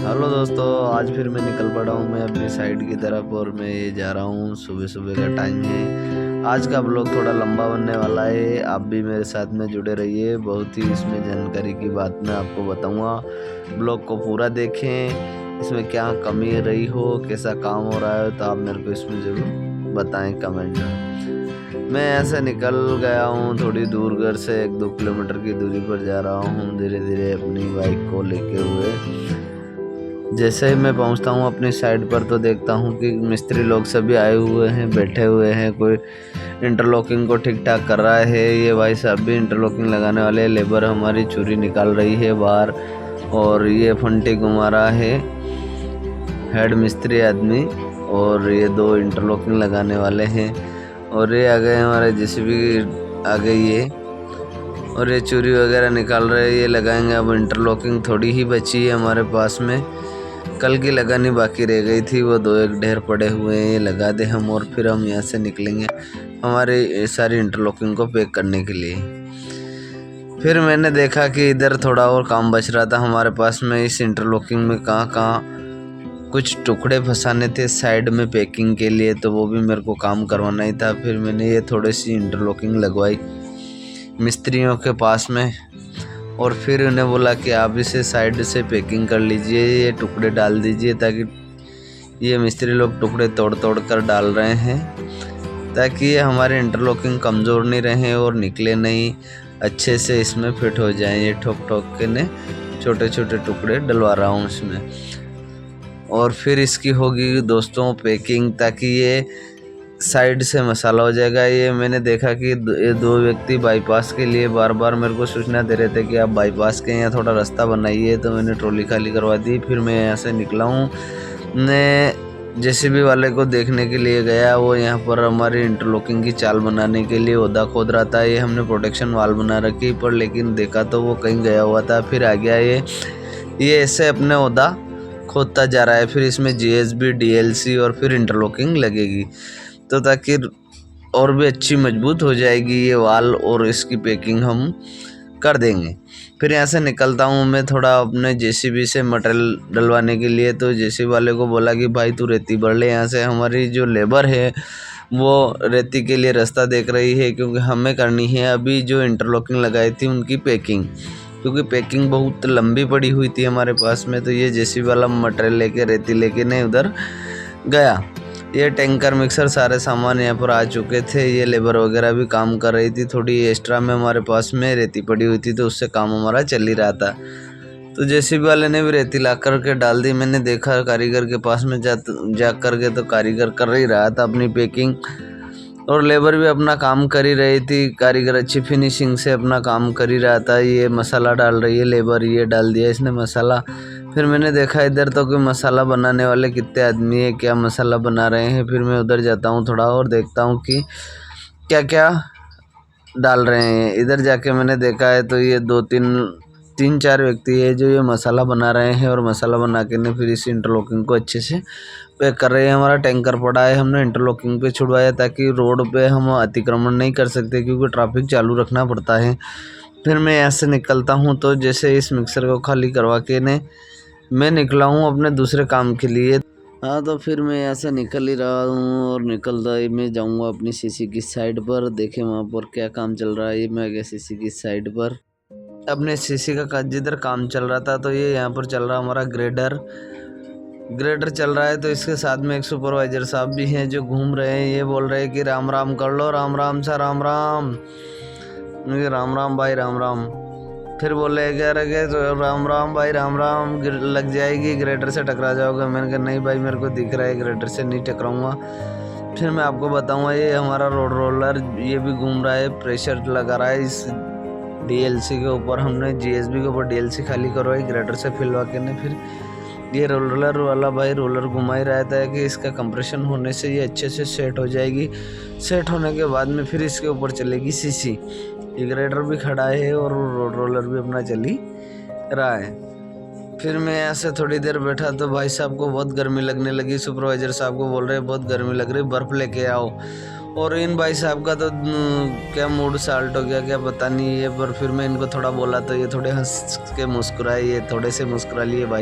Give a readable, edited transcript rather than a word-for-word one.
Hello दोस्तों, आज फिर मैं निकल पड़ा हूँ मैं अपनी साइड की तरफ और मैं ये जा रहा हूँ। सुबह सुबह का टाइम है। आज का ब्लॉग थोड़ा लंबा बनने वाला है, आप भी मेरे साथ में जुड़े रहिए। बहुत ही इसमें जानकारी की बात मैं आपको बताऊँगा। ब्लॉग को पूरा देखें, इसमें क्या कमी रही हो, कैसा काम हो रहा है, तो आप मेरे को इसमें ज़रूर बताएं कमेंट में। मैं ऐसे निकल गया हूँ थोड़ी दूर, घर से 1-2 किलोमीटर की दूरी पर जा रहा हूँ धीरे धीरे अपनी बाइक को लेके हुए। जैसे ही मैं पहुंचता हूं अपनी साइड पर तो देखता हूं कि मिस्त्री लोग सभी आए हुए हैं, बैठे हुए हैं। कोई इंटरलॉकिंग को ठीक ठाक कर रहा है। ये भाई साहब भी इंटरलॉकिंग लगाने वाले। लेबर हमारी चूरी निकाल रही है बाहर और ये फंटी घुमा रहा है हेड मिस्त्री आदमी। और ये 2 इंटरलॉकिंग लगाने वाले हैं और ये आ गए हमारे जेसीबी आ गई है और ये चूरी वगैरह निकाल रहे हैं। ये लगाएंगे। अब इंटरलॉकिंग थोड़ी ही बची है हमारे पास में, कल की लगानी बाकी रह गई थी। वो 2-1 ढेर पड़े हुए हैं, ये लगा दे हम और फिर हम यहाँ से निकलेंगे हमारी सारी इंटरलॉकिंग को पैक करने के लिए। फिर मैंने देखा कि इधर थोड़ा और काम बच रहा था हमारे पास में। इस इंटरलॉकिंग में कहाँ कुछ टुकड़े फंसाने थे साइड में पैकिंग के लिए, तो वो भी मेरे को काम करवाना ही था। फिर मैंने ये थोड़ी सी इंटरलॉकिंग लगवाई मिस्त्रियों के पास में और फिर उन्हें बोला कि आप इसे साइड से पैकिंग कर लीजिए, ये टुकड़े डाल दीजिए, ताकि ये मिस्त्री लोग टुकड़े तोड़ तोड़ कर डाल रहे हैं ताकि ये हमारे इंटरलॉकिंग कमज़ोर नहीं रहे और निकले नहीं, अच्छे से इसमें फिट हो जाएं। ये ठोक ठोक के ने छोटे छोटे टुकड़े डलवा रहा हूँ इसमें। और फिर इसकी होगी दोस्तों पैकिंग, ताकि ये साइड से मसाला हो जाएगा। ये मैंने देखा कि ये 2 व्यक्ति बाईपास के लिए बार बार मेरे को सूचना दे रहे थे कि आप बाईपास के यहाँ थोड़ा रास्ता बनाइए, तो मैंने ट्रॉली खाली करवा दी। फिर मैं यहाँ से निकला हूँ, ने जेसीबी वाले को देखने के लिए गया। वो यहाँ पर हमारी इंटरलॉकिंग की चाल बनाने के लिए ओदा खोद रहा था। ये हमने प्रोटेक्शन वाल बना रखी पर, लेकिन देखा तो वो कहीं गया हुआ था। फिर आ गया ये ऐसे अपने ओदा खोदता जा रहा है। फिर इसमें जीएसबी, डीएलसी और फिर इंटरलॉकिंग लगेगी, तो ताकि और भी अच्छी मजबूत हो जाएगी ये वाल और इसकी पैकिंग हम कर देंगे। फिर यहाँ से निकलता हूँ मैं थोड़ा अपने जेसीबी से मटेरियल डलवाने के लिए। तो जेसीबी वाले को बोला कि भाई तू रेती भर ले यहाँ से। हमारी जो लेबर है वो रेती के लिए रास्ता देख रही है, क्योंकि हमें करनी है अभी जो इंटरलॉकिंग लगाई थी उनकी पैकिंग, क्योंकि पैकिंग बहुत लंबी पड़ी हुई थी हमारे पास में। तो ये जेसीबी वाला मटेरियल लेके रेती लेके नहीं उधर गया। ये टैंकर मिक्सर सारे सामान यहाँ पर आ चुके थे। ये लेबर वगैरह भी काम कर रही थी। थोड़ी एक्स्ट्रा में हमारे पास में रेती पड़ी हुई थी, तो उससे काम हमारा चल ही रहा था। तो जेसीबी वाले ने भी रेती ला कर के डाल दी। मैंने देखा कारीगर के पास में जा कर के, तो कारीगर कर ही रहा था अपनी पैकिंग और लेबर भी अपना काम कर ही रही थी। कारीगर अच्छी फिनिशिंग से अपना काम कर ही रहा था। ये मसाला डाल रही है लेबर, ये डाल दिया इसने मसाला। फिर मैंने देखा इधर तो कोई मसाला बनाने वाले कितने आदमी है, क्या मसाला बना रहे हैं। फिर मैं उधर जाता हूँ थोड़ा और देखता हूँ कि क्या क्या डाल रहे हैं। इधर जाके मैंने देखा है तो ये 2-3-4 व्यक्ति है जो ये मसाला बना रहे हैं और मसाला बना के ने फिर इस इंटरलॉकिंग को अच्छे से पैक कर रहे हैं। हमारा टैंकर पड़ा है, हमने इंटरलॉकिंग पे छुड़वाया ताकि रोड पे हम अतिक्रमण नहीं कर सकते, क्योंकि ट्रैफिक चालू रखना पड़ता है। फिर मैं यहाँ से निकलता हूँ तो जैसे इस मिक्सर को खाली करवा के ने मैं निकला हूँ अपने दूसरे काम के लिए। हाँ, तो फिर मैं यहाँ से निकल ही रहा हूँ और निकलता ही मैं जाऊँगा अपनी सीसी की साइड पर। देखें वहाँ पर क्या काम चल रहा है। ये मैं गया सीसी की साइड पर, अपने सीसी का जिधर काम चल रहा था। तो ये यहाँ पर चल रहा हमारा ग्रेडर चल रहा है। तो इसके साथ में एक सुपरवाइजर साहब भी हैं जो घूम रहे हैं। ये बोल रहे हैं कि राम राम कर लो, राम राम सा राम राम। राम राम भाई राम राम। फिर बोले कह रहे तो राम राम भाई राम राम, लग जाएगी, ग्रेडर से टकरा जाओगे। मैंने कहा नहीं भाई, मेरे को दिख रहा है ग्रेडर से नहीं टकराऊंगा। फिर मैं आपको बताऊंगा, ये हमारा रोड रोलर ये भी घूम रहा है, प्रेशर लगा रहा है इस डीएलसी के ऊपर। हमने जीएसबी के ऊपर डीएलसी खाली करवाई ग्रेडर से फिलवा के ने। फिर ये रोलर वाला भाई रोलर घुमा ही रहता है कि इसका कंप्रेशन होने से ये अच्छे से सेट हो जाएगी। सेट होने के बाद में फिर इसके ऊपर चलेगी सीसी। ये ग्रेडर भी खड़ा है और रोलर भी अपना चल ही रहा है। फिर मैं यहाँ से थोड़ी देर बैठा तो भाई साहब को बहुत गर्मी लगने लगी। सुपरवाइजर साहब को बोल रहे बहुत गर्मी लग रही, बर्फ़ लेके आओ। और इन भाई साहब का तो क्या मूड साल्ट हो गया क्या पता नहीं है। पर फिर मैं इनको थोड़ा बोला तो ये थोड़े हंस के मुस्कुराए, ये थोड़े से मुस्कुरा लिए भाई।